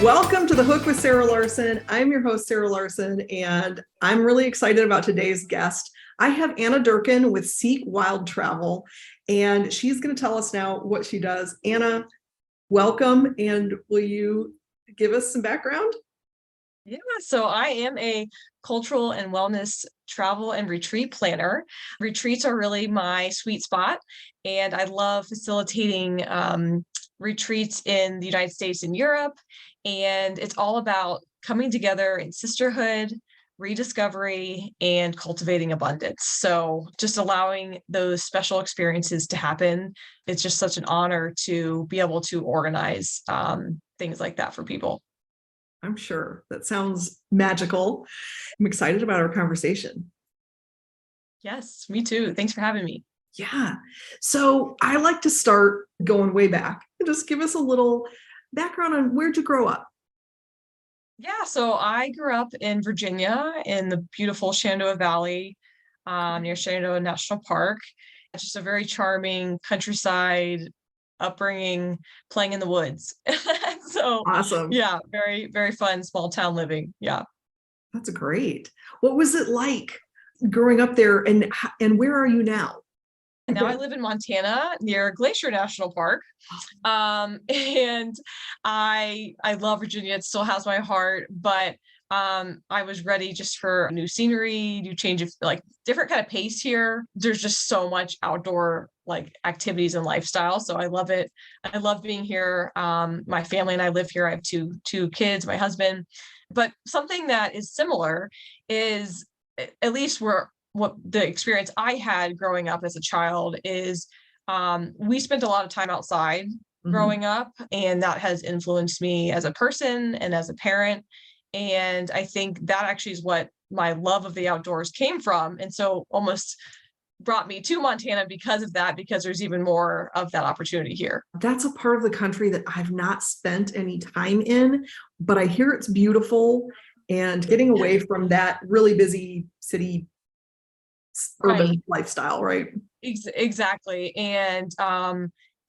Welcome to The Hook with Sarah Larsen. I'm your host, Sarah Larsen, and I'm really excited about today's guest. I have Anna Durkin with Seek Wild Travel, and she's going to tell us now what she does. Anna, welcome, and will you give us some background? Yeah, so I am a cultural and wellness travel and retreat planner. Retreats are really my sweet spot, and I love facilitating retreats in the United States and Europe. And it's all about coming together in sisterhood, rediscovery, and cultivating abundance. So just allowing those special experiences to happen. It's just such an honor to be able to organize things like that for people. I'm sure that sounds magical. I'm excited about our conversation. Yes, me too. Thanks for having me. Yeah. So I like to start going way back and just give us a little background on where'd you grow up? Yeah, so I grew up in Virginia in the beautiful Shenandoah Valley, near Shenandoah National Park. It's just a very charming countryside upbringing, playing in the woods. So, Awesome. yeah, very, very fun small town living. Yeah. That's great. What was it like growing up there, and where are you now? And now I live in Montana near Glacier National Park. And I love Virginia. It still has my heart, but I was ready just for new scenery, new change of like different kind of pace here. There's just so much outdoor like activities and lifestyle. So I love it. I love being here. My family and I live here. I have two kids, my husband. But something that is similar is at least what the experience I had growing up as a child is we spent a lot of time outside growing up, and that has influenced me as a person and as a parent. And I think that actually is what my love of the outdoors came from. And so almost brought me to Montana because of that, because there's even more of that opportunity here. That's a part of the country that I've not spent any time in, but I hear it's beautiful, and getting away from that really busy city urban Right. lifestyle, right? Exactly. And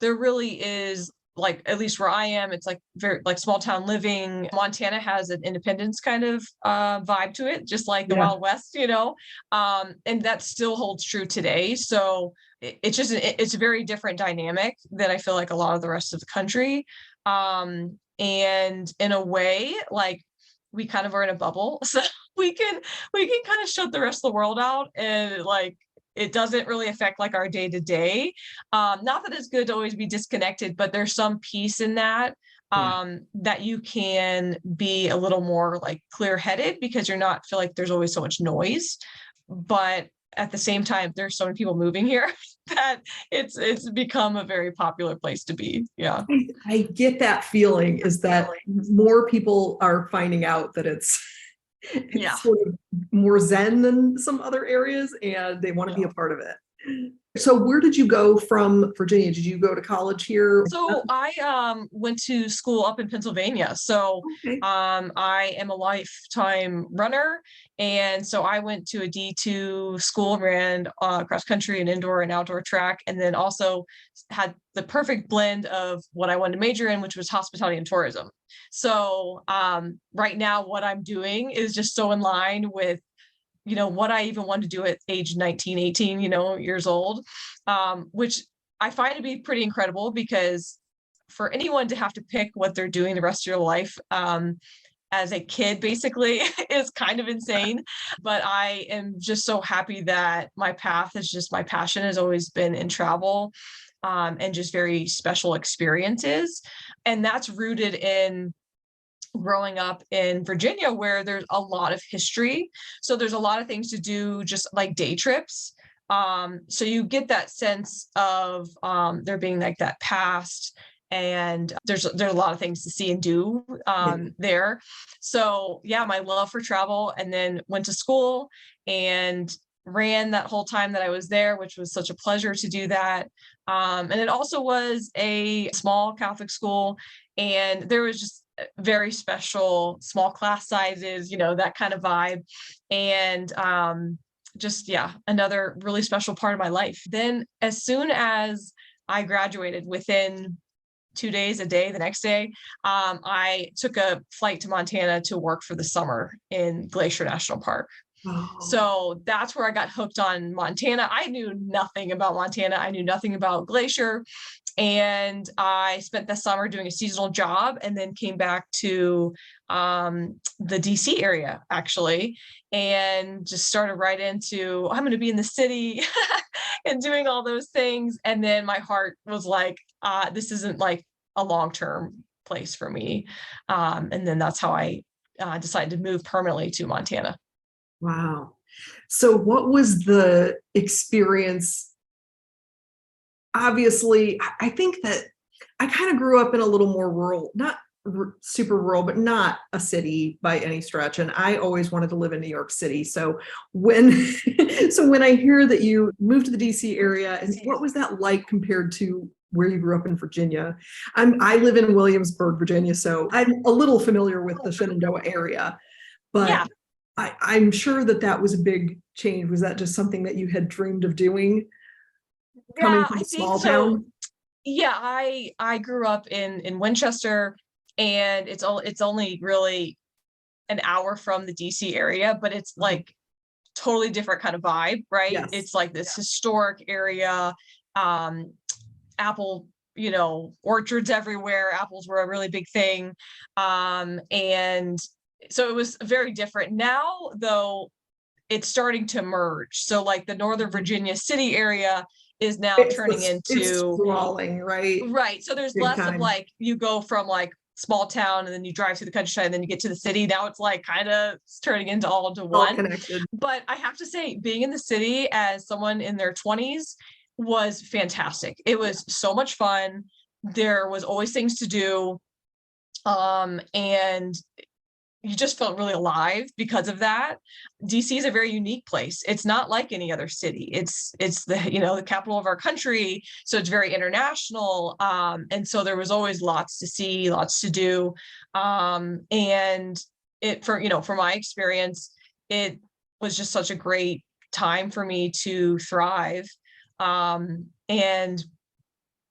there really is like, at least where I am, it's like very like small town living. Montana has an independence kind of vibe to it, just like the Yeah. Wild West, and that still holds true today. So it's a very different dynamic than I feel like a lot of the rest of the country. And in a way, like we kind of are in a bubble. So we can kind of shut the rest of the world out, and like it doesn't really affect like our day to day. Not that it's good to always be disconnected, but there's some peace in that, Yeah. that you can be a little more like clear headed because you're not feel like there's always so much noise. But at the same time, there's so many people moving here that it's become a very popular place to be. Yeah. I get that feeling, is that more people are finding out that Yeah. it's sort of more zen than some other areas, and they want to be Yeah. a part of it. So where did you go from Virginia? Did you go to college here? So I went to school up in Pennsylvania. So Okay. I am a lifetime runner, and so I went to a D2 school, ran cross country and indoor and outdoor track, and then also had the perfect blend of what I wanted to major in, which was hospitality and tourism. So right now, what I'm doing is just so in line with what I even wanted to do at age 19, 18, years old, which I find to be pretty incredible because for anyone to have to pick what they're doing the rest of your life, as a kid basically is kind of insane. But I am just so happy that my passion has always been in travel, and just very special experiences. And that's rooted in growing up in Virginia, where there's a lot of history. So there's a lot of things to do, just like day trips. So you get that sense of there being like that past, and there's a lot of things to see and do there. So yeah, my love for travel, and then went to school and ran that whole time that I was there, which was such a pleasure to do that. And it also was a small Catholic school, and there was just very special small class sizes, that kind of vibe. And just, yeah, another really special part of my life. Then as soon as I graduated, within 2 days a day the next day. I took a flight to Montana to work for the summer in Glacier National Park. Oh, So that's where I got hooked on Montana. I knew nothing about Montana. I knew nothing about Glacier. And I spent the summer doing a seasonal job and then came back to the DC area, actually, and just started right into, I'm going to be in the city and doing all those things. And then my heart was like, this isn't like a long-term place for me. And then that's how I decided to move permanently to Montana. wow. So what was the experience? Obviously, I think that I kind of grew up in a little more rural, not super rural, but not a city by any stretch. And I always wanted to live in New York City. So when so when I hear that you moved to the DC area, and what was that like compared to where you grew up in Virginia? I live in Williamsburg, Virginia, so I'm a little familiar with the Shenandoah area, Yeah. but I'm sure that that was a big change. Was that just something that you had dreamed of doing, coming Yeah, from I a think small so. town? Yeah, I grew up in Winchester, and it's only really an hour from the DC area, but it's like totally different kind of vibe, right? Yes. It's like this historic area, um, apple, orchards everywhere. Apples were a really big thing. And so it was very different. Now, though, it's starting to merge. So like the Northern Virginia city area is now turning It's into, sprawling, right? right. So there's Big less of time. like, you go from like small town and then you drive through the countryside and then you get to the city. Now it's like kind of turning into all into All one. connected. But I have to say, being in the city as someone in their 20s was fantastic. It was so much fun. There was always things to do. And you just felt really alive because of that. DC is a very unique place. It's not like any other city. It's the, the capital of our country, so it's very international. And so there was always lots to see, lots to do. And for my experience, it was just such a great time for me to thrive. And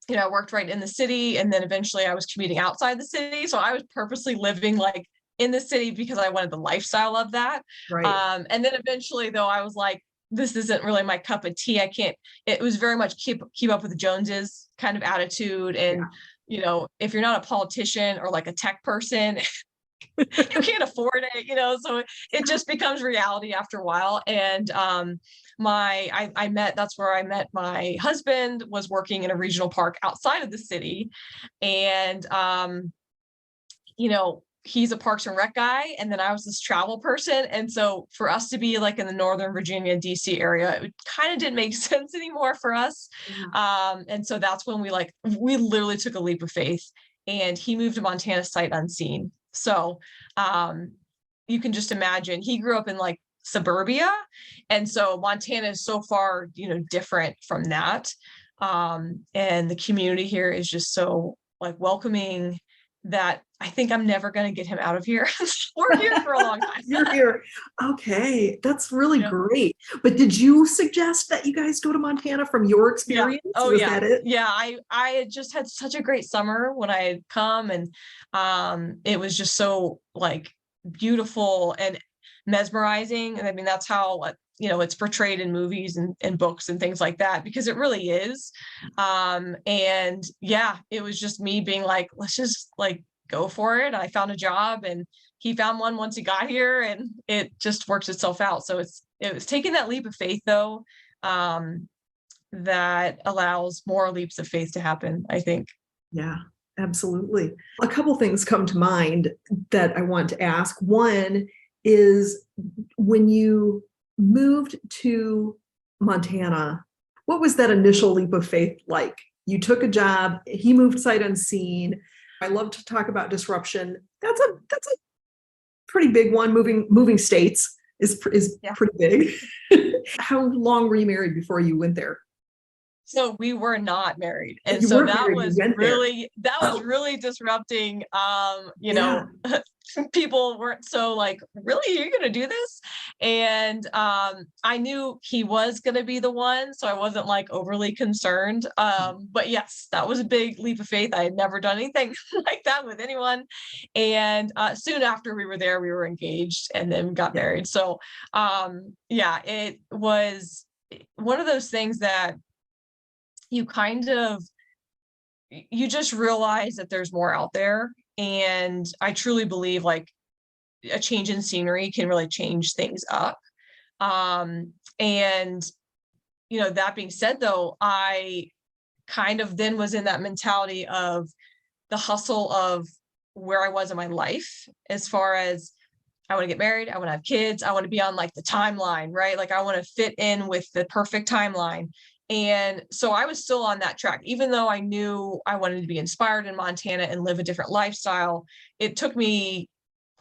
I worked right in the city, and then eventually I was commuting outside the city. So I was purposely living like in the city because I wanted the lifestyle of that. Right. And then eventually, though, I was like, this isn't really my cup of tea. I can't. It was very much keep up with the Joneses kind of attitude. And Yeah. if you're not a politician or like a tech person, you can't afford it. So it just becomes reality after a while. And that's where I met my husband, was working in a regional park outside of the city. And he's a Parks and Rec guy, and then I was this travel person. And so for us to be like in the Northern Virginia, DC area, it kind of didn't make sense anymore for us. Yeah. And so that's when we literally took a leap of faith, and he moved to Montana sight unseen. So you can just imagine, he grew up in like suburbia. And so Montana is so far, different from that. And the community here is just so like welcoming that I think I'm never going to get him out of here. We're here for a long time. You're here. Okay, that's really Yeah. great. But did you suggest that you guys go to Montana from your Yeah. experience? Oh, Was yeah. that it? Yeah. I had just had such a great summer when I had come, and it was just so like beautiful and mesmerizing. And I mean, that's how it's portrayed in movies and books and things like that, because it really is. And yeah, it was just me being like, let's just like go for it. I found a job, and he found one once he got here, and it just works itself out. So it was taking that leap of faith, though, that allows more leaps of faith to happen, I think. Yeah, absolutely. A couple things come to mind that I want to ask. One is, when you moved to Montana, what was that initial leap of faith like? You took a job, he moved sight unseen. I love to talk about disruption. That's a pretty big one. Moving states is Yeah. pretty big. How long were you married before you went there? So we were not married. And You so weren't married, you went there. that was Oh, really disrupting, yeah. people weren't so like, really, you're gonna do this? And I knew he was gonna be the one, so I wasn't like overly concerned. But yes, that was a big leap of faith. I had never done anything like that with anyone. And soon after we were there, we were engaged and then got Yeah. married. So yeah, it was one of those things that you kind of you just realize that there's more out there. And I truly believe like a change in scenery can really change things up. And that being said though, I kind of then was in that mentality of the hustle of where I was in my life, as far as I want to get married, I want to have kids, I want to be on like the timeline, right? Like I want to fit in with the perfect timeline. And so I was still on that track, even though I knew I wanted to be inspired in Montana and live a different lifestyle. It took me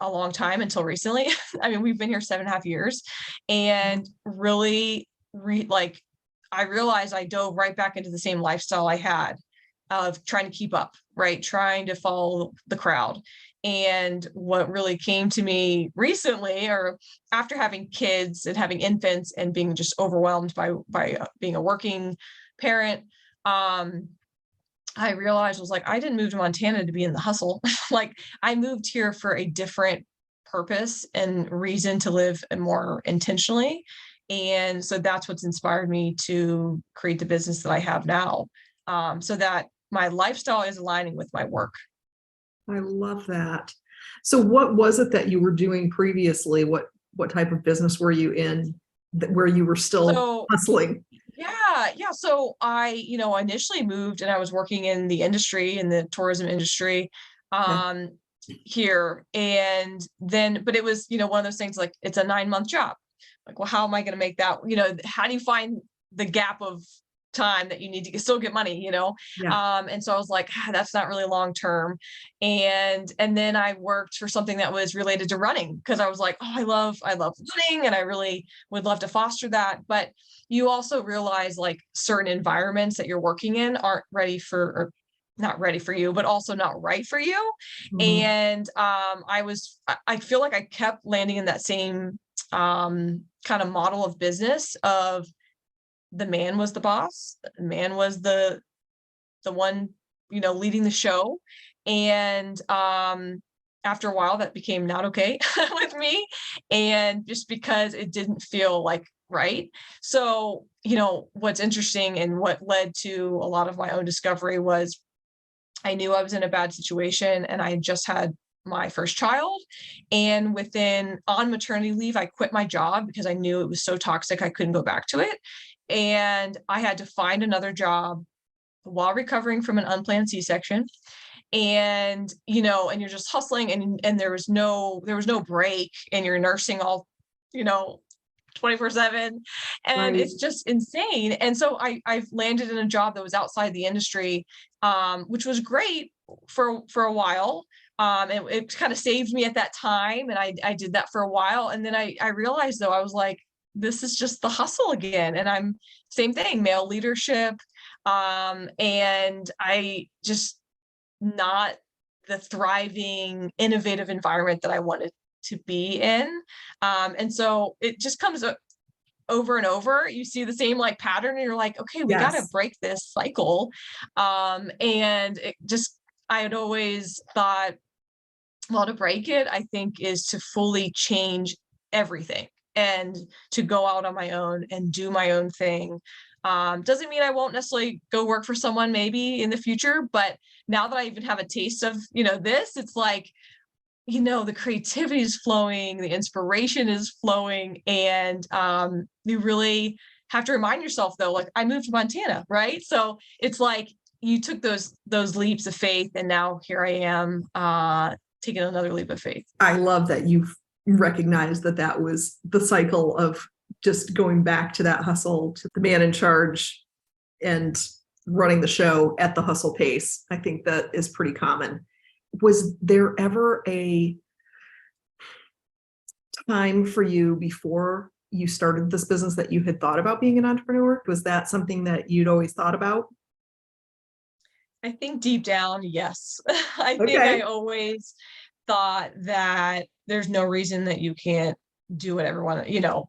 a long time until recently. I mean, we've been here 7.5 years, and really like I realized I dove right back into the same lifestyle I had of trying to keep up, right? Trying to follow the crowd. And what really came to me recently, or after having kids and having infants and being just overwhelmed by being a working parent, I realized was like, I didn't move to Montana to be in the hustle. Like I moved here for a different purpose and reason to live more intentionally. And so that's what's inspired me to create the business that I have now, so that my lifestyle is aligning with my work. I love that. So what was it that you were doing previously? What type of business were you in where you were still So hustling? yeah. So I, initially moved and I was working in the industry, in the tourism industry, Okay. um, here. And then, but it was, one of those things like it's a 9-month job. Like, well, how am I going to make that, how do you find the gap of time that you need to still get money, Yeah. and so I was like, that's not really long term. And then I worked for something that was related to running, because I was like, oh, I love running and I really would love to foster that. But you also realize like certain environments that you're working in aren't ready for, or not ready for you, but also not right for you. Mhm. And I feel like I kept landing in that same kind of model of business of the man was the boss, the man was the one, leading the show. And after a while that became not okay with me, and just because it didn't feel like right. So, what's interesting and what led to a lot of my own discovery was I knew I was in a bad situation and I had just had my first child. And on maternity leave, I quit my job because I knew it was so toxic I couldn't go back to it. And I had to find another job while recovering from an unplanned C-section. And and you're just hustling, and there was no break, and you're nursing all, you know 24/7, and Right. it's just insane. And so I've landed in a job that was outside the industry, which was great for a while. It kind of saved me at that time, and I did that for a while, and then I realized, though, I was like, this is just the hustle again, and I'm same thing, male leadership, and I just not the thriving, innovative environment that I wanted to be in. And so it just comes over and over. You see the same like pattern, and you're like, okay, we got to Yes. break this cycle. And I had always thought, well, to break it, I think, is to fully change everything and to go out on my own and do my own thing. Doesn't mean I won't necessarily go work for someone maybe in the future, but now that I even have a taste of, this, it's like, the creativity is flowing, the inspiration is flowing, and you really have to remind yourself, though, like I moved to Montana, right? So it's like you took those leaps of faith, and now here I am, taking another leap of faith. I love that you've recognized that that was the cycle of just going back to that hustle, to the man in charge and running the show at the hustle pace. I think that is pretty common. Was there ever a time for you before you started this business that you had thought about being an entrepreneur? Was that something that you'd always thought about? I think deep down, yes. I think I Okay. always thought that there's no reason that you can't do what everyone, Yeah.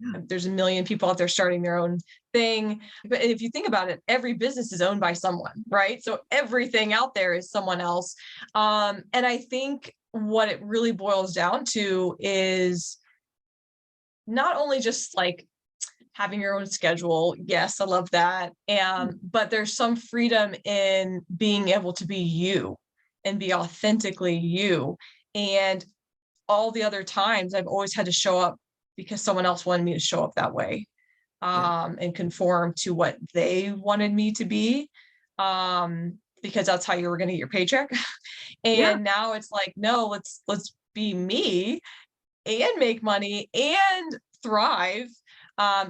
there's a million people out there starting their own thing. But if you think about it, every business is owned by someone, right? So everything out there is someone else. And I think what it really boils down to is not only just like having your own schedule. Yes, I love that. But there's some freedom in being able to be you and be authentically you. And all the other times I've always had to show up because someone else wanted me to show up that way, Yeah. and conform to what they wanted me to be, because that's how you were going to get your paycheck. Yeah. And now it's like, no, let's be me and make money and thrive,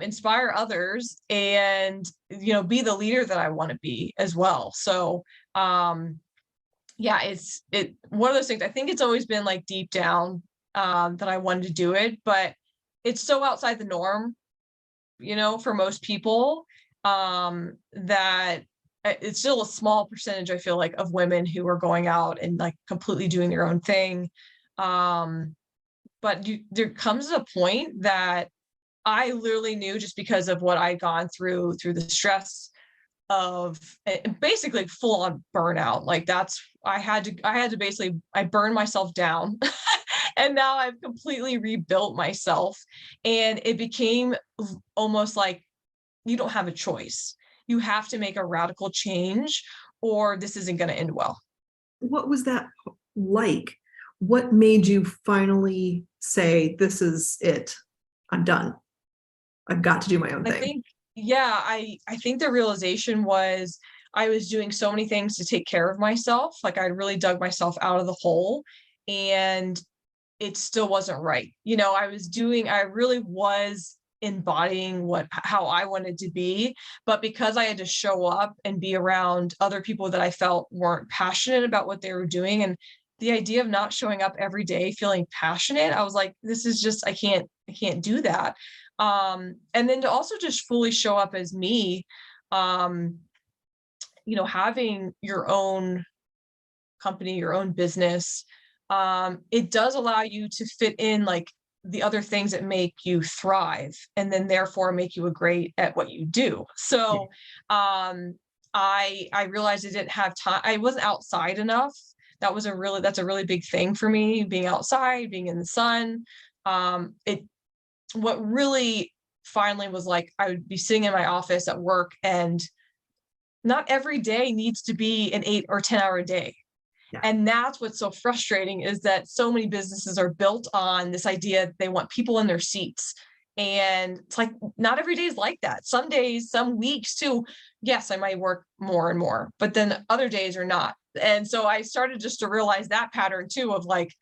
inspire others, and be the leader that I want to be as well. So yeah, it's one of those things. I think it's always been like deep down, that I wanted to do it, but it's so outside the norm, for most people, that it's still a small percentage, I feel like, of women who are going out and like completely doing their own thing. But there comes a point that I literally knew, just because of what I'd gone through the stress of basically full on burnout. Like I had to basically, I burned myself down and now I've completely rebuilt myself. And it became almost like you don't have a choice. You have to make a radical change or this isn't going to end well. What was that like? What made you finally say, this is it? I'm done. I've got to do my own I thing. think, yeah, I think the realization was I was doing so many things to take care of myself. Like I really dug myself out of the hole and it still wasn't right. I really was embodying how I wanted to be, but because I had to show up and be around other people that I felt weren't passionate about what they were doing, and the idea of not showing up every day feeling passionate, I was like, this is just, I can't do that. And then to also just fully show up as me, um, having your own company, your own business, it does allow you to fit in like the other things that make you thrive and then therefore make you a great at what you do. Yeah. So I realized I didn't have time. I wasn't outside enough. That's a really big thing for me, being outside, being in the sun. It What really finally was like, I would be sitting in my office at work and not every day needs to be an 8 or 10 hour day. Yeah. And that's what's so frustrating, is that so many businesses are built on this idea that they want people in their seats. And it's like, not every day is like that. Some days, some weeks too, yes, I might work more and more, but then other days are not. And so I started just to realize that pattern too, of like,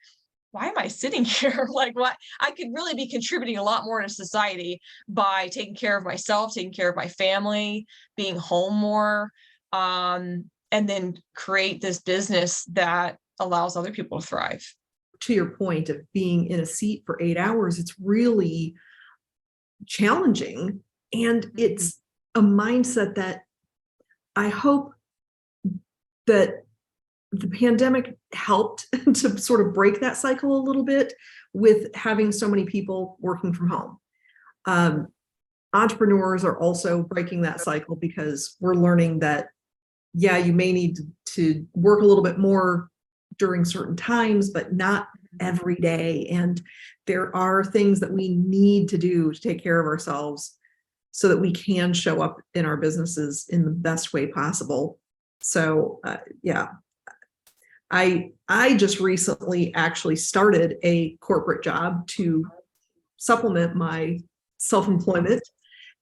why am I sitting here? Like, what I could really be contributing a lot more to society by taking care of myself, taking care of my family, being home more, and then create this business that allows other people to thrive. To your point of being in a seat for 8 hours, it's really challenging. And it's a mindset that I hope that the pandemic helped to sort of break that cycle a little bit with having so many people working from home. Um, Entrepreneurs are also breaking that cycle because we're learning that, yeah, you may need to work a little bit more during certain times, but not every day. And there are things that we need to do to take care of ourselves so that we can show up in our businesses in the best way possible. So yeah, I just recently actually started a corporate job to supplement my self-employment.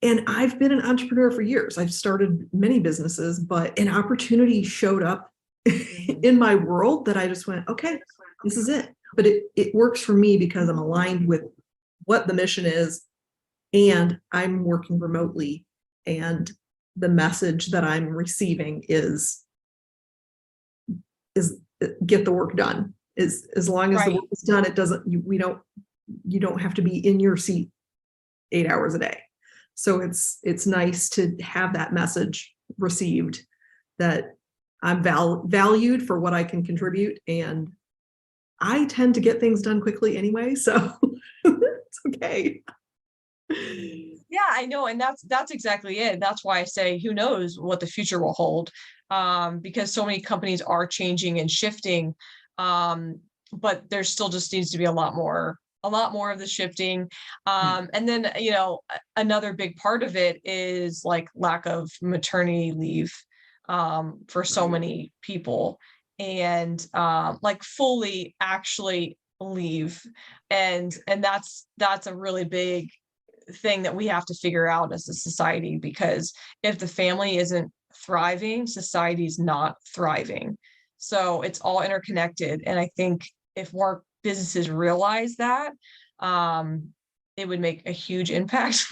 And I've been an entrepreneur for years. I've started many businesses, but an opportunity showed up in my world that I just went, okay, this is it. But it works for me because I'm aligned with what the mission is and I'm working remotely. And the message that I'm receiving is get the work done. Is as long as the Right. work is done, it doesn't, you don't have to be in your seat 8 hours a day. So it's nice to have that message received that I'm valued for what I can contribute, and I tend to get things done quickly anyway, so it's okay. Yeah, I know. And that's exactly it. That's why I say, who knows what the future will hold? Because so many companies are changing and shifting. But there still just needs to be a lot more of the shifting. And then, another big part of it is like lack of maternity leave for so many people, and like fully actually leave. And that's a really big thing that we have to figure out as a society, because if the family isn't thriving, society's not thriving. So it's all interconnected. And I think if more businesses realize that, it would make a huge impact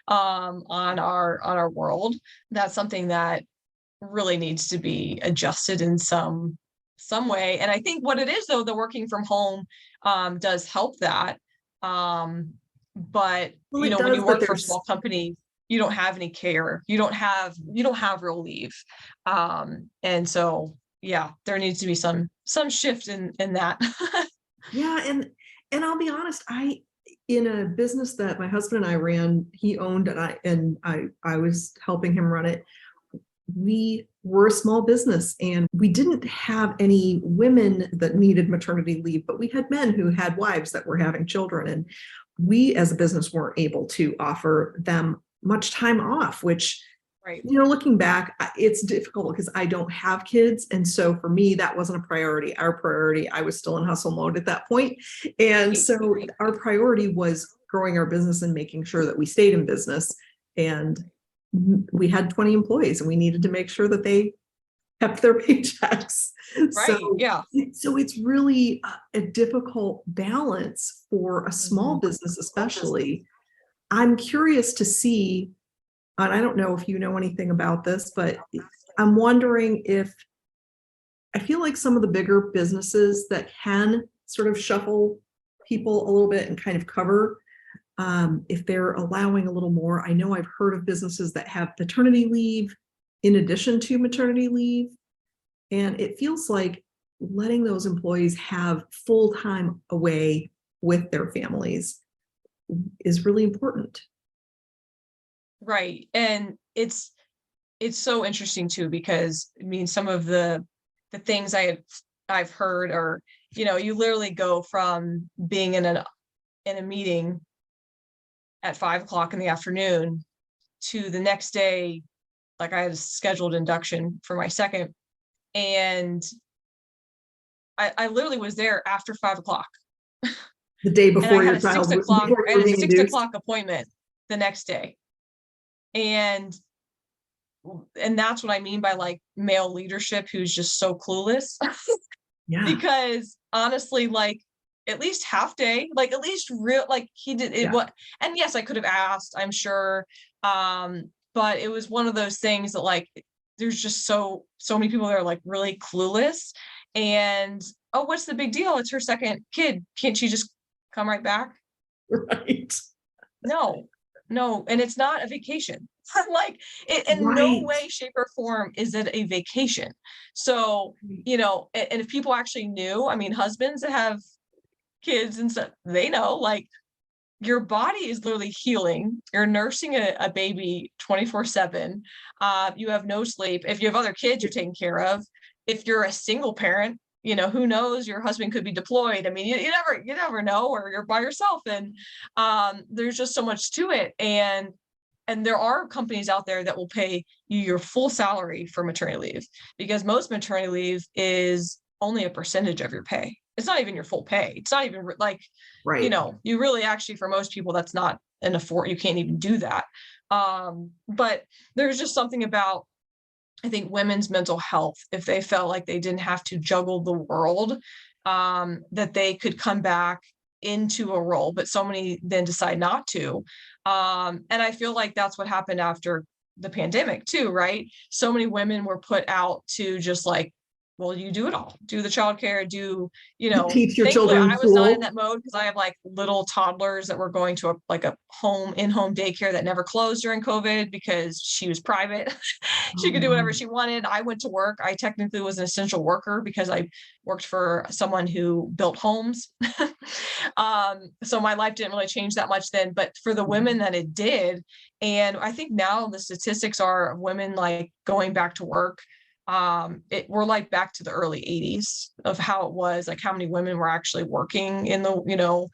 on our world. That's something that really needs to be adjusted in some way. And I think what it is, though, the working from home does help that. But Well, it when does, you but work for a small company, you don't have any care. You don't have real leave. And so, yeah, there needs to be some shift in that. yeah, and I'll be honest, in a business that my husband and I ran, he owned, and I was helping him run it. We were a small business, and we didn't have any women that needed maternity leave, but we had men who had wives that were having children, and we as a business weren't able to offer them much time off, which, Right. looking back, it's difficult because I don't have kids. And so for me, that wasn't a priority. Our priority, I was still in hustle mode at that point. And so our priority was growing our business and making sure that we stayed in business. And we had 20 employees, and we needed to make sure that they kept their paychecks. Right. Yeah. So it's really a difficult balance for a small business, especially. I'm curious to see, and I don't know if you know anything about this, but I'm wondering if, I feel like some of the bigger businesses that can sort of shuffle people a little bit and kind of cover, if they're allowing a little more. I know I've heard of businesses that have paternity leave in addition to maternity leave. And it feels like letting those employees have full time away with their families is really important. Right. And it's so interesting too, because I mean, some of the things I've heard are, you literally go from being in a meeting at 5 o'clock in the afternoon to the next day. Like, I had a scheduled induction for my second, and I literally was there after 5 o'clock. The day And I before had your a child, 6 o'clock, before I you had were a being 6 o'clock induced. appointment the next day. And that's what I mean by like male leadership who's just so clueless. Yeah. Because honestly, like, at least half day, like at least real, like he did it. Yeah. What? And yes, I could have asked, I'm sure. But it was one of those things that, like, there's just so many people that are like really clueless. And, oh, what's the big deal? It's her second kid. Can't she just come right back? Right. No, and it's not a vacation. Like, in no Right. way, shape, or form is it a vacation. So, and if people actually knew, I mean, husbands that have kids and stuff, they know, like, your body is literally healing. You're nursing a baby 24/7. You have no sleep. If you have other kids you're taking care of, if you're a single parent, who knows, your husband could be deployed. I mean, you never know, or you're by yourself. And there's just so much to it. And there are companies out there that will pay you your full salary for maternity leave, because most maternity leave is only a percentage of your pay. It's not even your full pay. It's not even like, Right. you really, actually, for most people, that's not an afford. You can't even do that. But there's just something about, I think, women's mental health, if they felt like they didn't have to juggle the world, that they could come back into a role, but so many then decide not to. And I feel like that's what happened after the pandemic too, right? So many women were put out to just like well, you do it all, do the childcare, Teach your thankfully children I was not in school. that mode because I have like little toddlers that were going to a in-home daycare that never closed during COVID because she was private. Oh, She could do wow. whatever she wanted. I went to work. I technically was an essential worker because I worked for someone who built homes. So my life didn't really change that much then, but for the women that it did, and I think now the statistics are of women like going back to work, we're like back to the early 80s of how it was, like how many women were actually working in the,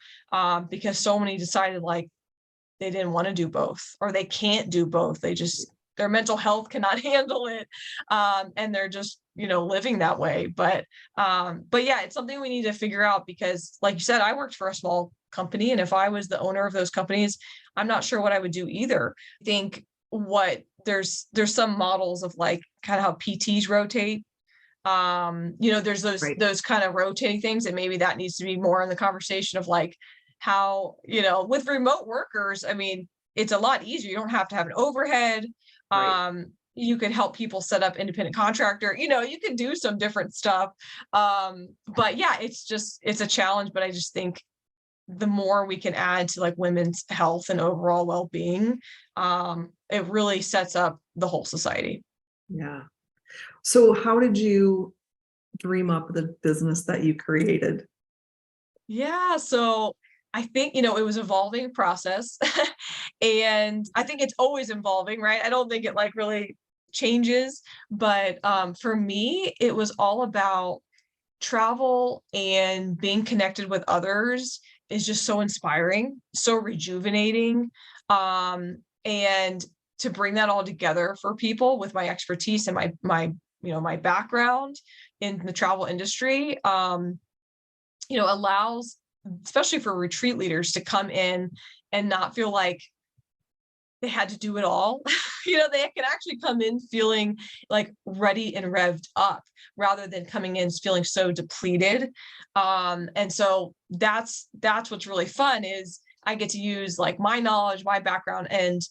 because so many decided like they didn't want to do both or they can't do both. They just, their mental health cannot handle it. And they're just, living that way. But yeah, it's something we need to figure out because like you said, I worked for a small company. And if I was the owner of those companies, I'm not sure what I would do either. I think there's some models of like kind of how PTs rotate. There's Right. those kind of rotating things, and maybe that needs to be more in the conversation of like how, with remote workers, I mean, it's a lot easier. You don't have to have an overhead. Right. You could help people set up independent contractor, you can do some different stuff. But yeah, it's a challenge, but I just think the more we can add to like women's health and overall well-being, it really sets up the whole society. Yeah. So how did you dream up the business that you created? Yeah, so I think, it was evolving process. And I think it's always evolving, right? I don't think it like really changes, but for me, it was all about travel and being connected with others is just so inspiring, so rejuvenating. And to bring that all together for people with my expertise and my background in the travel industry, allows, especially for retreat leaders, to come in and not feel like they had to do it all. They can actually come in feeling like ready and revved up rather than coming in feeling so depleted. And so that's what's really fun is I get to use like my knowledge, my background, and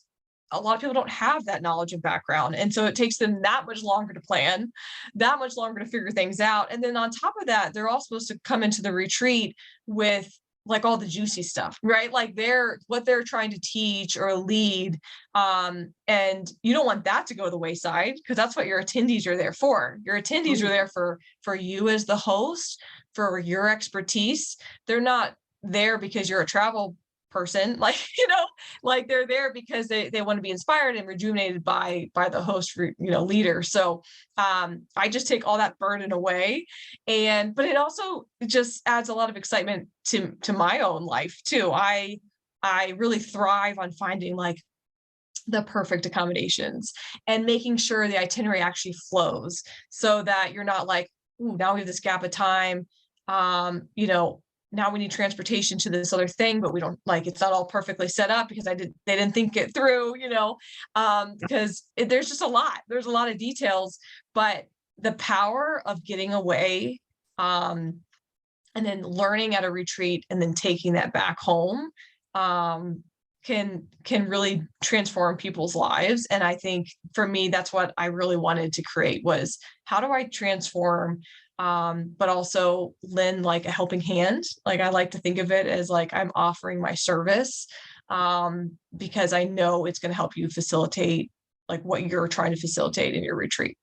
a lot of people don't have that knowledge and background. And so it takes them that much longer to plan, that much longer to figure things out. And then on top of that, they're all supposed to come into the retreat with like all the juicy stuff, right? Like what they're trying to teach or lead. And you don't want that to go the wayside because that's what your attendees are there for. Your attendees are there for you as the host, for your expertise. They're not there because you're a travel person, like like they're there because they want to be inspired and rejuvenated by the host, leader. So I just take all that burden away, but it also just adds a lot of excitement to my own life too. I really thrive on finding like the perfect accommodations and making sure the itinerary actually flows so that you're not like, ooh, now we have this gap of time. Now we need transportation to this other thing, but we don't like, it's not all perfectly set up because they didn't think it through, because there's just there's a lot of details, but the power of getting away, and then learning at a retreat and then taking that back home, can really transform people's lives. And I think for me, that's what I really wanted to create was how do I transform, but also lend like a helping hand. Like I like to think of it as like I'm offering my service, because I know it's going to help you facilitate like what you're trying to facilitate in your retreat.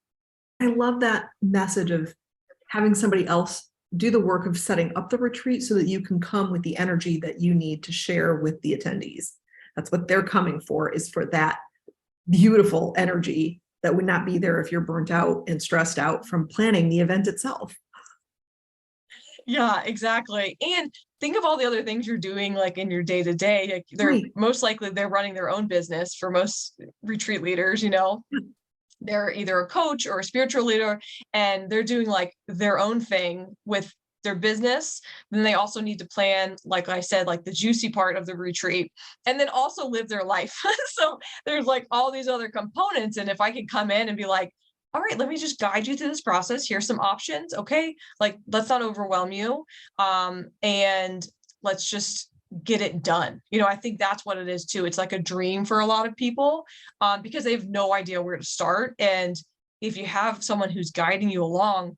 I love that message of having somebody else do the work of setting up the retreat so that you can come with the energy that you need to share with the attendees. That's what they're coming for, is for that beautiful energy that would not be there if you're burnt out and stressed out from planning the event itself. Yeah, exactly. And think of all the other things you're doing like in your day to day. Like Right. most likely they're running their own business for most retreat leaders, they're either a coach or a spiritual leader and they're doing like their own thing with their business. Then they also need to plan, like I said, like the juicy part of the retreat, and then also live their life. So there's like all these other components. And if I could come in and be like, all right, let me just guide you through this process. Here's some options. Okay. Like, let's not overwhelm you. And let's just get it done. I think that's what it is too. It's like a dream for a lot of people, because they have no idea where to start. And if you have someone who's guiding you along,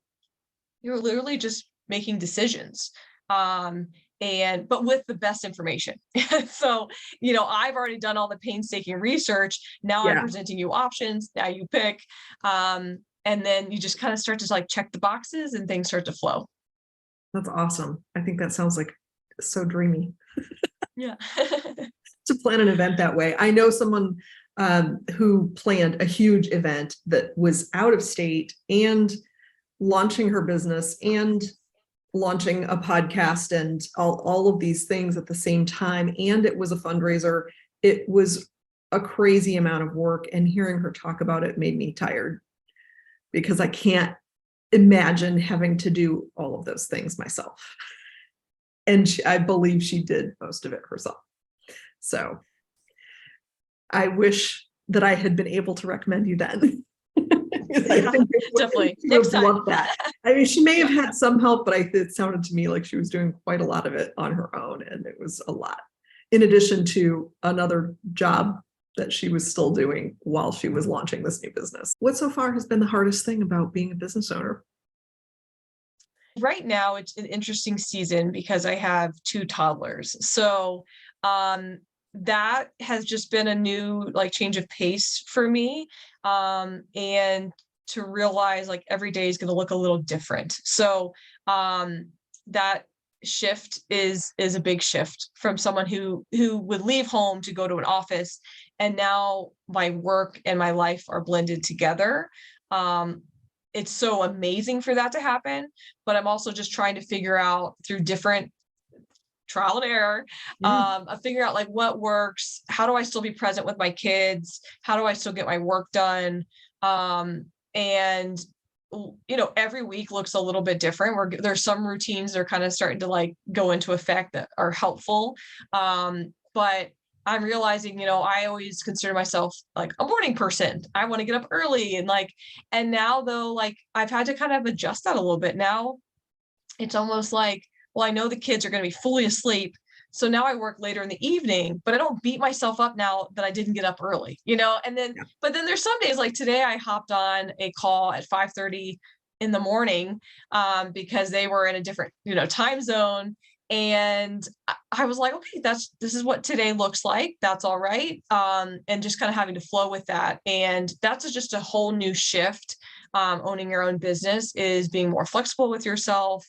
you're literally just making decisions. But with the best information. So, I've already done all the painstaking research. Now I'm Yeah, presenting you options. Now you pick. And then you just kind of start to like check the boxes and things start to flow. that's awesome. I think that sounds like so dreamy Yeah. to plan an event that way. I know someone who planned a huge event that was out of state and launching her business and launching a podcast and all of these things at the same time. And it was a fundraiser. It was a crazy amount of work. And hearing her talk about it made me tired because I can't imagine having to do all of those things myself. And I believe she did most of it herself. So I wish that I had been able to recommend you then. Yeah, definitely. Next time. Love that. I mean, she may have Yeah. had some help, but it sounded to me like she was doing quite a lot of it on her own, and it was a lot. In addition to another job that she was still doing while she was launching this new business. What so far has been the hardest thing about being a business owner? Right now, it's an interesting season because I have two toddlers. So that has just been a new like change of pace for me. And to realize like every day is going to look a little different. So that shift is a big shift from someone who would leave home to go to an office, and now my work and my life are blended together. It's so amazing for that to happen, but I'm also just trying to figure out through different trial and error, of figuring out like what works, how do I still be present with my kids, how do I still get my work done, and every week looks a little bit different. There's some routines that are kind of starting to like go into effect that are helpful, but I'm realizing, I always consider myself like a morning person. I want to get up early and now though, like I've had to kind of adjust that a little bit. Now it's almost like, well, I know the kids are going to be fully asleep. So now I work later in the evening, but I don't beat myself up now that I didn't get up early, Yeah. but then there's some days like today I hopped on a call at 5:30 in the morning, because they were in a different, time zone. And I was like, okay, this is what today looks like. That's all right. And just kind of having to flow with that. And that's just a whole new shift. Owning your own business is being more flexible with yourself,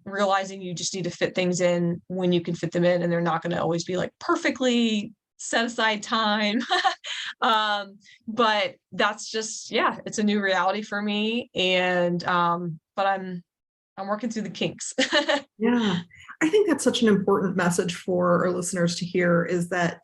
realizing you just need to fit things in when you can fit them in, and they're not going to always be like perfectly set aside time. But that's just, yeah, it's a new reality for me. And, but I'm working through the kinks. Yeah, I think that's such an important message for our listeners to hear, is that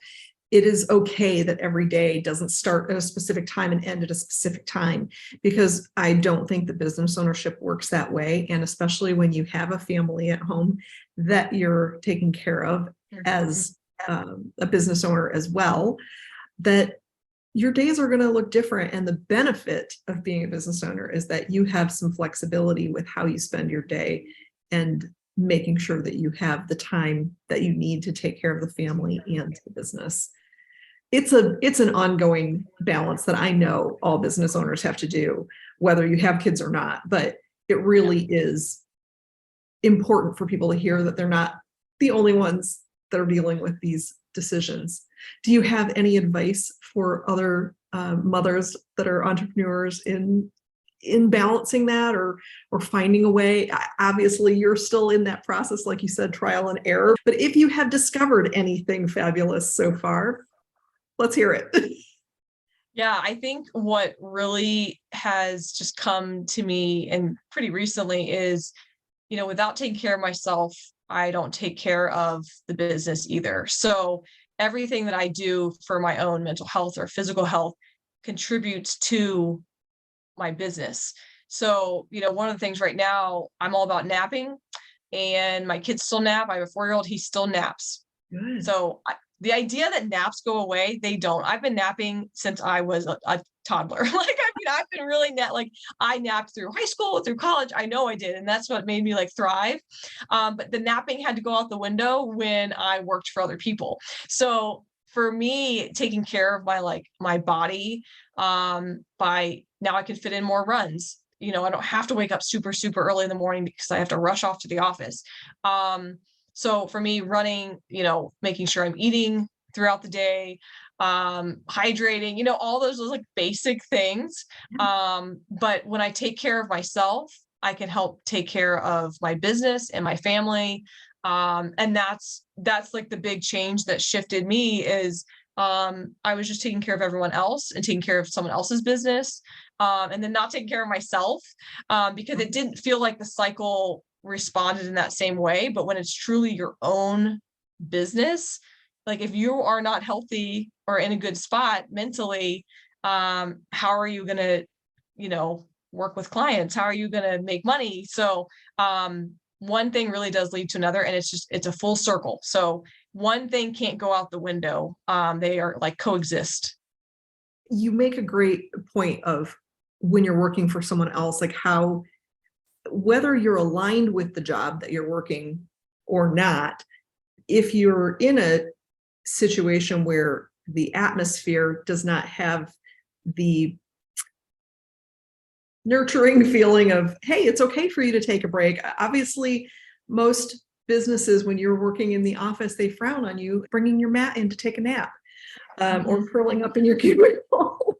it is okay that every day doesn't start at a specific time and end at a specific time, because I don't think that business ownership works that way. And especially when you have a family at home that you're taking care of as a business owner as well, that your days are going to look different. And the benefit of being a business owner is that you have some flexibility with how you spend your day and making sure that you have the time that you need to take care of the family and the business. It's an ongoing balance that I know all business owners have to do, whether you have kids or not. But it really is important for people to hear that they're not the only ones that are dealing with these decisions. Do you have any advice for other mothers that are entrepreneurs in balancing that or finding a way? Obviously, you're still in that process, like you said, trial and error. But if you have discovered anything fabulous so far, let's hear it. Yeah, I think what really has just come to me and pretty recently is, without taking care of myself, I don't take care of the business either. So everything that I do for my own mental health or physical health contributes to my business. So, one of the things right now, I'm all about napping, and my kids still nap. I have a 4-year-old, he still naps. Good. So the idea that naps go away, they don't. I've been napping since I was a toddler. I've been really I napped through high school, through college. I know I did. And that's what made me thrive. But the napping had to go out the window when I worked for other people. So for me, taking care of my body, by now I can fit in more runs. I don't have to wake up super, super early in the morning because I have to rush off to the office. So for me, running, making sure I'm eating throughout the day, hydrating, all those like basic things. But when I take care of myself, I can help take care of my business and my family. And that's like the big change that shifted me is I was just taking care of everyone else and taking care of someone else's business, and then not taking care of myself, because it didn't feel like the cycle responded in that same way. But when it's truly your own business, like if you are not healthy or in a good spot mentally, how are you going to, work with clients? How are you going to make money? So, one thing really does lead to another, and it's a full circle. So one thing can't go out the window. They are like coexist. You make a great point of when you're working for someone else, like how, whether you're aligned with the job that you're working or not, if you're in a situation where the atmosphere does not have the nurturing feeling of, hey, it's okay for you to take a break. Obviously, most businesses, when you're working in the office, they frown on you bringing your mat in to take a nap, or curling up in your cubicle.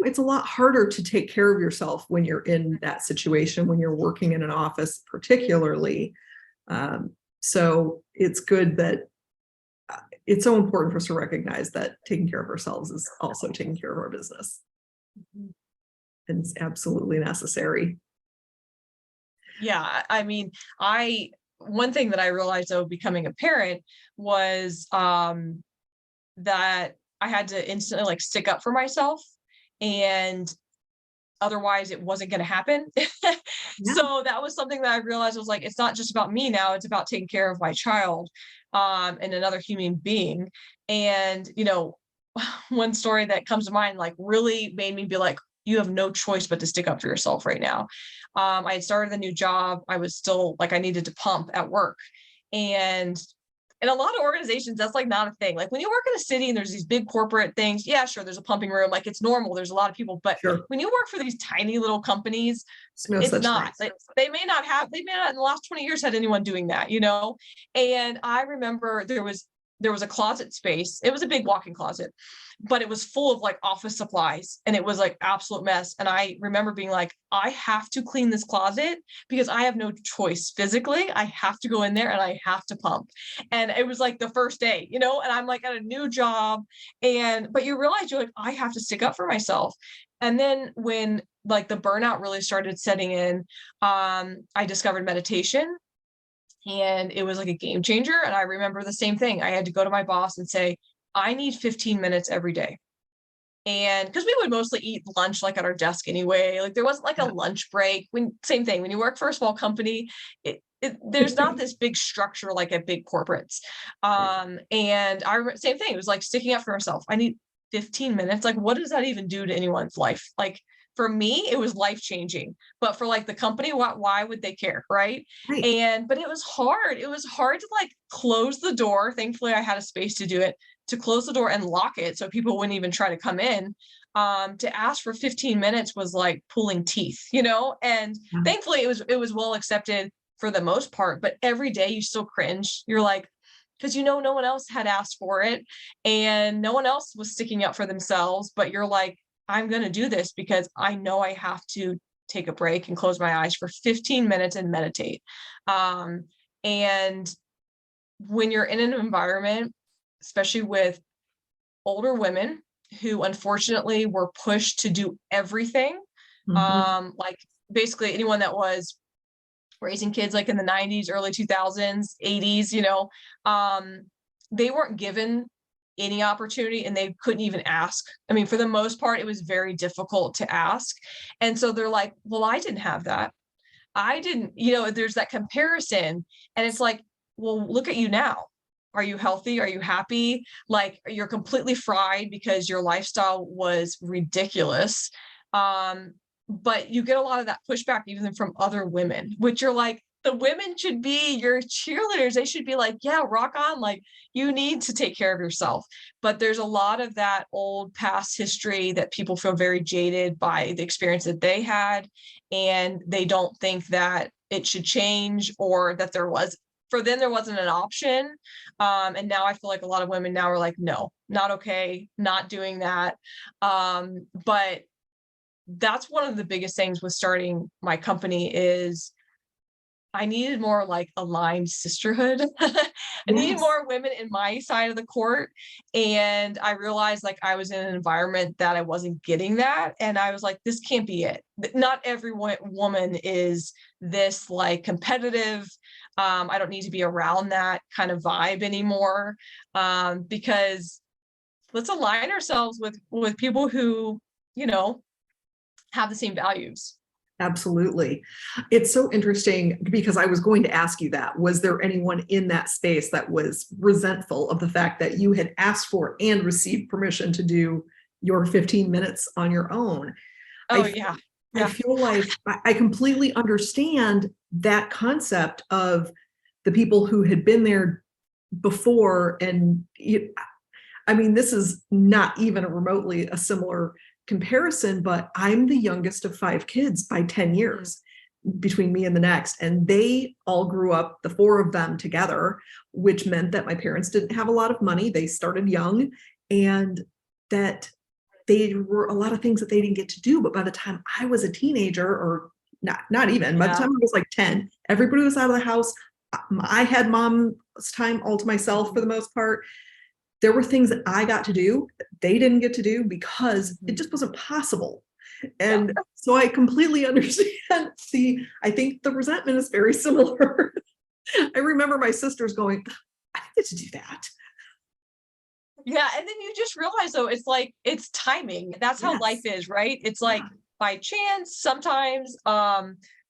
It's a lot harder to take care of yourself when you're in that situation, when you're working in an office, particularly. So it's good that it's so important for us to recognize that taking care of ourselves is also taking care of our business. And it's absolutely necessary. Yeah. I mean, one thing that I realized though, becoming a parent was, that I had to instantly like stick up for myself, and otherwise it wasn't going to happen. Yeah. So that was something that I realized was like, it's not just about me now, it's about taking care of my child, and another human being. And, one story that comes to mind, like really made me be like, you have no choice but to stick up for yourself right now. I had started a new job. I was still like, I needed to pump at work. And in a lot of organizations, that's like not a thing. Like when you work in a city and there's these big corporate things, yeah, sure, there's a pumping room. Like it's normal. There's a lot of people. But Sure. when you work for these tiny little companies, No it's such not. thing. They may not in the last 20 years had anyone doing that, And I remember there was a closet space. It was a big walk-in closet, but it was full of like office supplies, and it was like absolute mess. And I remember being like, I have to clean this closet because I have no choice physically. I have to go in there and I have to pump. And it was like the first day, and I'm like at a new job, but you realize you're like, I have to stick up for myself. And then when like the burnout really started setting in, I discovered meditation. And it was like a game changer. And I remember the same thing. I had to go to my boss and say, I need 15 minutes every day. And because we would mostly eat lunch like at our desk anyway, like there wasn't like a lunch break. Same thing, when you work for a small company, there's not this big structure like at big corporates. And I remember same thing. It was like sticking up for myself. I need 15 minutes. Like, what does that even do to anyone's life? Like for me, it was life changing, but for like the company, why would they care? Right. Right. But it was hard. It was hard to like close the door. Thankfully I had a space to do it, to close the door and lock it so people wouldn't even try to come in. To ask for 15 minutes was like pulling teeth, and thankfully it was well accepted for the most part, but every day you still cringe. You're like, because no one else had asked for it and no one else was sticking up for themselves, but you're like, I'm going to do this because I know I have to take a break and close my eyes for 15 minutes and meditate. And when you're in an environment, especially with older women who unfortunately were pushed to do everything, like basically anyone that was raising kids like in the 90s, early 2000s, 80s, they weren't given any opportunity and they couldn't even ask. I mean, for the most part, it was very difficult to ask. And so they're like, well, I didn't have that. I didn't, there's that comparison. And it's like, well, look at you now. Are you healthy? Are you happy? Like you're completely fried because your lifestyle was ridiculous. But you get a lot of that pushback even from other women, which you're like, the women should be your cheerleaders. They should be like, yeah, rock on. Like, you need to take care of yourself. But there's a lot of that old past history that people feel very jaded by the experience that they had. And they don't think that it should change, or that for them, there wasn't an option. And now I feel like a lot of women now are like, no, not okay, not doing that. But that's one of the biggest things with starting my company is I needed more like aligned sisterhood. I needed Yes, more women in my side of the court. And I realized like I was in an environment that I wasn't getting that. And I was like, this can't be it. Not every woman is this like competitive. I don't need to be around that kind of vibe anymore. Because let's align ourselves with people who, you know, have the same values. absolutely. It's so interesting because I was going to ask you that. Was there anyone in that space that was resentful of the fact that you had asked for and received permission to do your 15 minutes on your own? Oh I, yeah. I Yeah. feel like I completely understand that concept of the people who had been there before. And I mean, this is not even remotely a similar comparison, but I'm the youngest of 5 kids by 10 years between me and the next. And they all grew up, the 4 of them together, which meant that my parents didn't have a lot of money. They started young, and that they were a lot of things that they didn't get to do. But by the time I was a teenager, or not even, by the Yeah. time I was like 10, everybody was out of the house. I had mom's time all to myself for the most part. There were things that I got to do that they didn't get to do because it just wasn't possible. Yeah. And so I completely understand. I think the resentment is very similar. I remember my sisters going, I didn't get to do that. Yeah, and then you just realize though, it's like it's timing. That's how life Yes. is, right? It's like Yeah. by chance sometimes.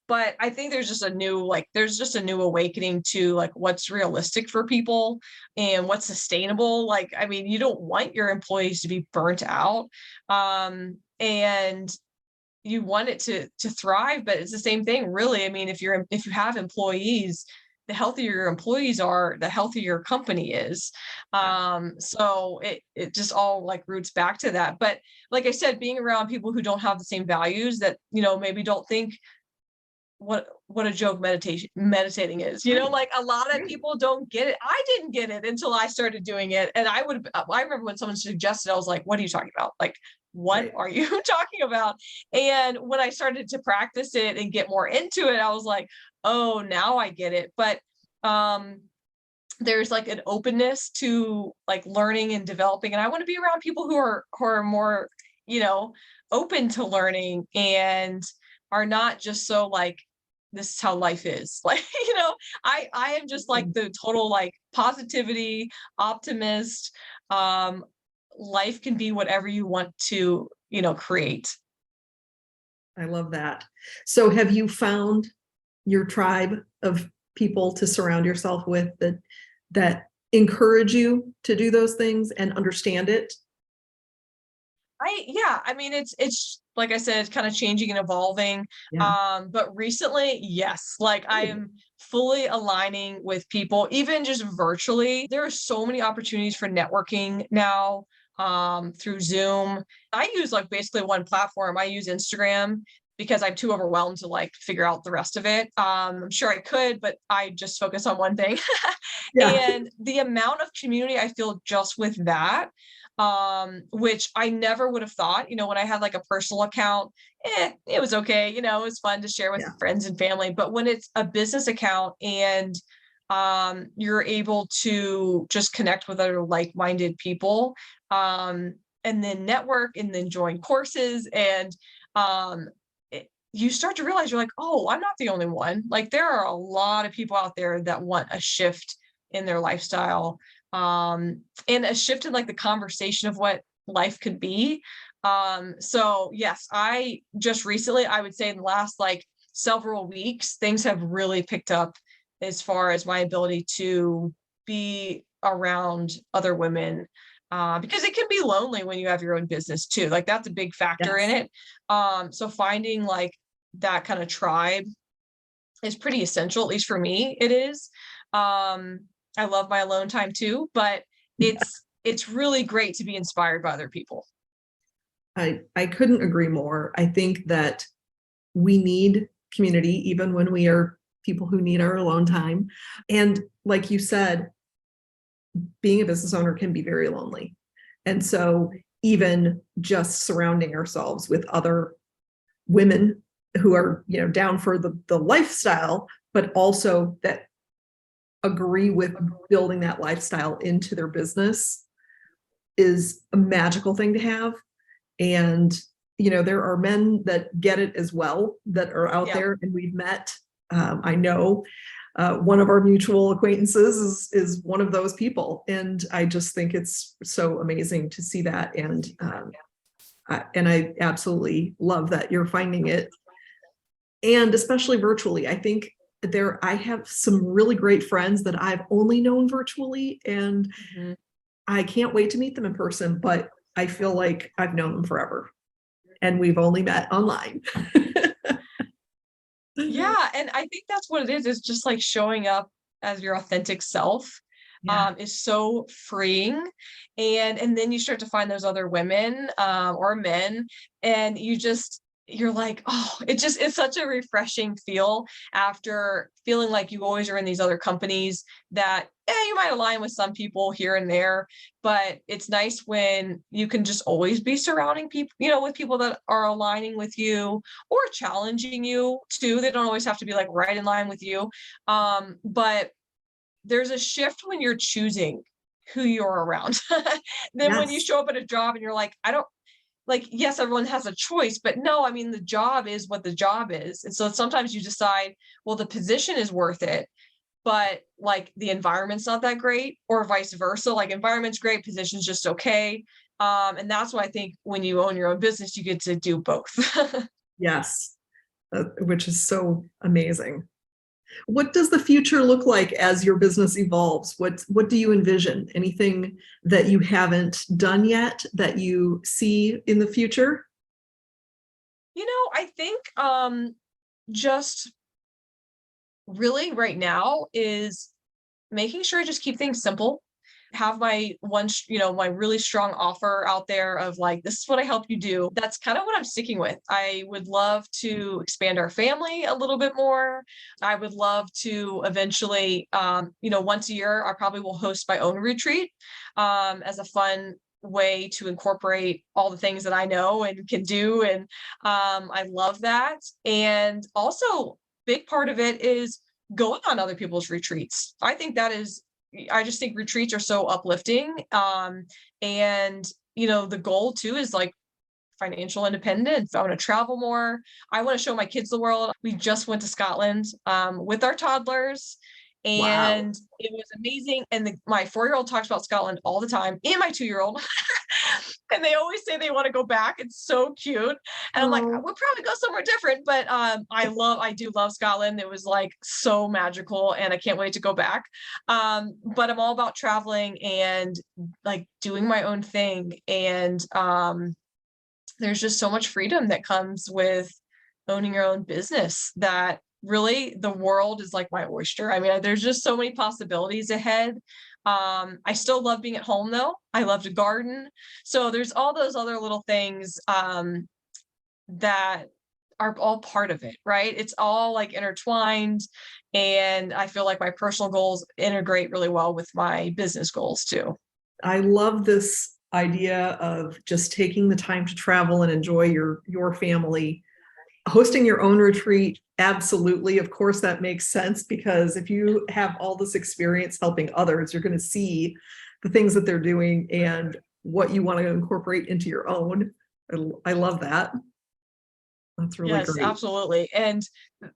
But I think there's just a new awakening to like what's realistic for people and what's sustainable. Like, I mean, you don't want your employees to be burnt out. And you want it to thrive, but it's the same thing, really. I mean, if you have employees, the healthier your employees are, the healthier your company is. Yeah. So it just all like roots back to that. But like I said, being around people who don't have the same values, that maybe don't think what a joke meditating is. Right. Like a lot of Right. people don't get it. I didn't get it until I started doing it. And I remember when someone suggested, I was like, what are you talking about? Like, what Right. are you talking about? And when I started to practice it and get more into it, I was like, oh, now I get it. But there's like an openness to like learning and developing. And I want to be around people who are more, open to learning and are not just so like, this is how life is. Like, I am just like the total like positivity, optimist. Life can be whatever you want to, create. I love that. So have you found your tribe of people to surround yourself with that encourage you to do those things and understand it? Yeah, I mean, it's like I said, it's kind of changing and evolving. Yeah. But recently, yes, like I Good. am fully aligning with people, even just virtually. There are so many opportunities for networking now, through Zoom. I use like basically one platform. I use Instagram because I'm too overwhelmed to like figure out the rest of it. I'm sure I could, but I just focus on one thing. Yeah. And the amount of community I feel just with that, which I never would have thought, when I had like a personal account, it was okay. It was fun to share with Yeah. friends and family. But when it's a business account and you're able to just connect with other like-minded people, and then network and then join courses, and you start to realize you're like, oh, I'm not the only one. Like there are a lot of people out there that want a shift in their lifestyle, and a shift in like the conversation of what life could be. So yes, I just recently, I would say in the last like several weeks, things have really picked up as far as my ability to be around other women, because it can be lonely when you have your own business too. Like that's a big factor in Yes. it. So finding like that kind of tribe is pretty essential, at least for me, it is. I love my alone time too, but it's really great to be inspired by other people. I couldn't agree more. I think that we need community, even when we are people who need our alone time. And like you said, being a business owner can be very lonely. And so even just surrounding ourselves with other women who are, down for the lifestyle, but also that agree with building that lifestyle into their business is a magical thing to have. And, there are men that get it as well, that are out there, and we've met. I know one of our mutual acquaintances is one of those people. And I just think it's so amazing to see that. And I absolutely love that you're finding it. And especially virtually, I think I have some really great friends that I've only known virtually, and I can't wait to meet them in person, but I feel like I've known them forever and we've only met online. Yeah. And I think that's what it is just like showing up as your authentic self. Is so freeing. And then you start to find those other women or men, and you're like, oh, it's such a refreshing feel after feeling like you always are in these other companies that you might align with some people here and there, but it's nice when you can just always be surrounding people, with people that are aligning with you or challenging you too. They don't always have to be like right in line with you. But there's a shift when you're choosing who you're around. Then when you show up at a job and you're like, I don't, like, yes, everyone has a choice, but no, I mean, the job is what the job is. And so sometimes you decide, well, the position is worth it, but like the environment's not that great, or vice versa. Like environment's great, position's just okay. And that's why I think when you own your own business, you get to do both. Yes, which is so amazing. What does the future look like as your business evolves? What do you envision? Anything that you haven't done yet that you see in the future? I think just really right now is making sure I just keep things simple, have my my really strong offer out there of like, this is what I help you do. That's kind of what I'm sticking with. I would love to expand our family a little bit more. I would love to eventually, once a year, I probably will host my own retreat as a fun way to incorporate all the things that I know and can do. And I love that. And also, big part of it is going on other people's retreats. I just think retreats are so uplifting. And the goal too is like financial independence. I want to travel more. I want to show my kids the world. We just went to Scotland with our toddlers, and Wow. it was amazing. And my 4-year-old talks about Scotland all the time, and my 2-year-old. And they always say they want to go back. It's so cute. And I'm like, Oh, we'll probably go somewhere different, but I do love Scotland. It was like so magical, and I can't wait to go back. But I'm all about traveling and like doing my own thing. And there's just so much freedom that comes with owning your own business that really the world is like my oyster. I mean, there's just so many possibilities ahead. I still love being at home though. I love to garden. So there's all those other little things that are all part of it, right? It's all like intertwined. And I feel like my personal goals integrate really well with my business goals too. I love this idea of just taking the time to travel and enjoy your family. Hosting your own retreat, absolutely. Of course, that makes sense, because if you have all this experience helping others, you're going to see the things that they're doing and what you want to incorporate into your own. I love that. That's really Yes, great. absolutely. And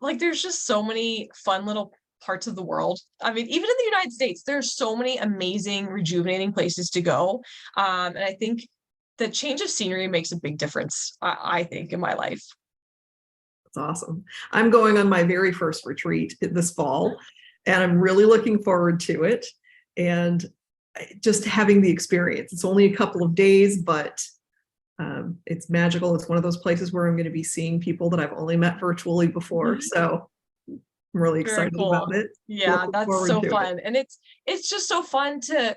like there's just so many fun little parts of the world. I mean, even in the United States, there's so many amazing, rejuvenating places to go. And I think the change of scenery makes a big difference, I think, in my life. That's awesome. I'm going on my very first retreat this fall, and I'm really looking forward to it. And just having the experience. It's only a couple of days, but it's magical. It's one of those places where I'm going to be seeing people that I've only met virtually before. Mhm. So I'm really Very excited cool. about it. Yeah, Looking that's forward so to it. fun. And it's just so fun to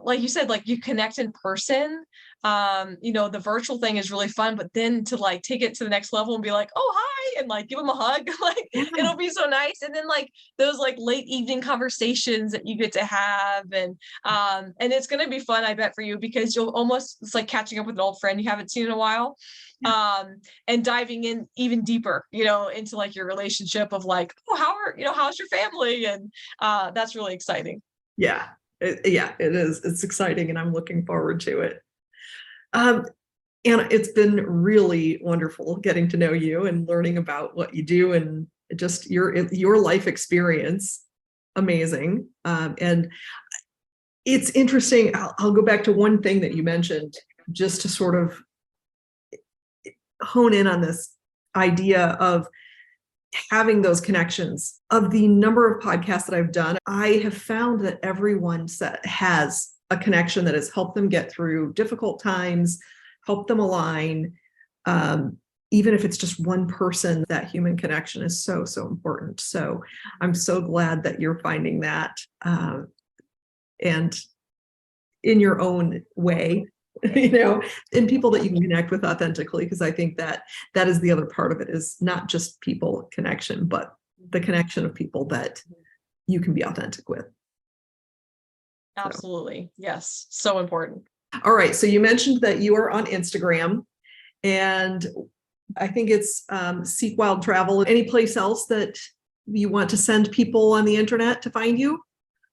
like you said, like you connect in person. The virtual thing is really fun, but then to like take it to the next level and be like, oh hi, and like give them a hug, like Yeah. it'll be so nice. And then like those like late evening conversations that you get to have, and it's gonna be fun, I bet, for you because you'll almost it's like catching up with an old friend you haven't seen in a while. And diving in even deeper, into like your relationship of like, oh, how's your family? And that's really exciting. Yeah. Yeah, it is. It's exciting and I'm looking forward to it. Um, Anna, it's been really wonderful getting to know you and learning about what you do and just your life experience. Amazing. And it's interesting. I'll go back to one thing that you mentioned just to sort of hone in on this idea of having those connections. Of the number of podcasts that I've done, I have found that everyone has a connection that has helped them get through difficult times, helped them align. Even if it's just one person, that human connection is so, so important. So I'm so glad that you're finding that, and in your own way, and people that you can connect with authentically, because I think that that is the other part of it, is not just people connection, but the connection of people that you can be authentic with. So. Absolutely. Yes. So important. All right. So you mentioned that you are on Instagram, and I think it's Seek Wild Travel. Any place else that you want to send people on the internet to find you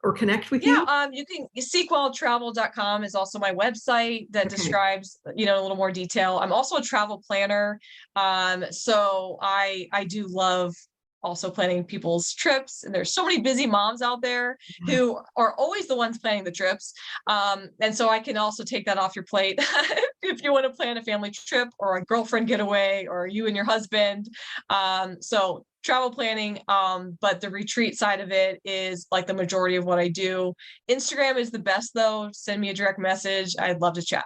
or connect with you? You can seekwildtravel.com is also my website that describes, a little more detail. I'm also a travel planner. So I do love also planning people's trips. And there's so many busy moms out there who are always the ones planning the trips. And so I can also take that off your plate if you want to plan a family trip or a girlfriend getaway or you and your husband. So travel planning, but the retreat side of it is like the majority of what I do. Instagram is the best though. Send me a direct message. I'd love to chat.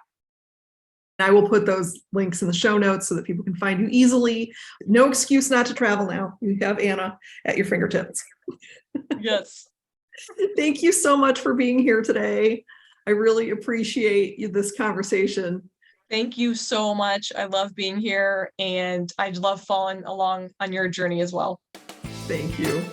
I will put those links in the show notes so that people can find you easily. No excuse not to travel now. You have Anna at your fingertips. Yes. Thank you so much for being here today. I really appreciate this conversation. Thank you so much. I love being here and I love following along on your journey as well. Thank you.